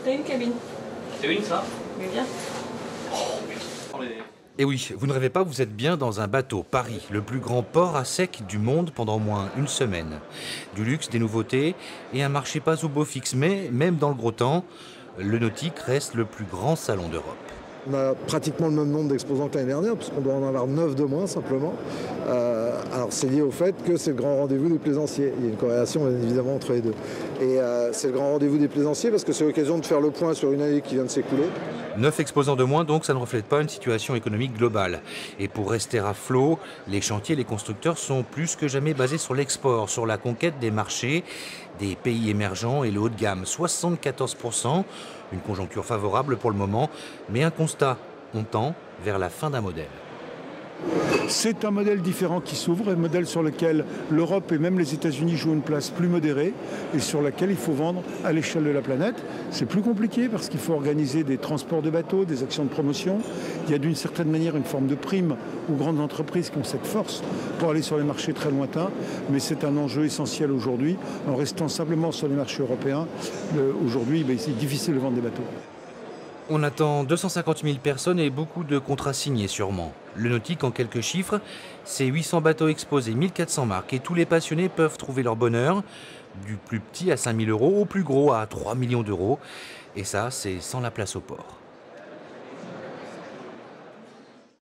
ferait une cabine. C'est une ça? Mais bien. Et oui, vous ne rêvez pas, vous êtes bien dans un bateau. Paris, le plus grand port à sec du monde pendant au moins une semaine. Du luxe, des nouveautés et un marché pas au beau fixe. Mais même dans le gros temps, le nautique reste le plus grand salon d'Europe. On a pratiquement le même nombre d'exposants que l'année dernière, puisqu'on doit en avoir 9 de moins simplement. Alors c'est lié au fait que c'est le grand rendez-vous des plaisanciers. Il y a une corrélation bien évidemment entre les deux. Et c'est le grand rendez-vous des plaisanciers parce que c'est l'occasion de faire le point sur une année qui vient de s'écouler. 9 exposants de moins, donc ça ne reflète pas une situation économique globale. Et pour rester à flot, les chantiers et les constructeurs sont plus que jamais basés sur l'export, sur la conquête des marchés, des pays émergents et le haut de gamme. 74%, une conjoncture favorable pour le moment, mais un constat, on tend vers la fin d'un modèle. C'est un modèle différent qui s'ouvre, un modèle sur lequel l'Europe et même les États-Unis jouent une place plus modérée et sur laquelle il faut vendre à l'échelle de la planète. C'est plus compliqué parce qu'il faut organiser des transports de bateaux, des actions de promotion. Il y a d'une certaine manière une forme de prime aux grandes entreprises qui ont cette force pour aller sur les marchés très lointains. Mais c'est un enjeu essentiel aujourd'hui. En restant simplement sur les marchés européens, aujourd'hui, c'est difficile de vendre des bateaux. On attend 250 000 personnes et beaucoup de contrats signés sûrement. Le nautique, en quelques chiffres, c'est 800 bateaux exposés, 1400 marques. Et tous les passionnés peuvent trouver leur bonheur, du plus petit à 5 000 € au plus gros à 3 millions d'euros. Et ça, c'est sans la place au port.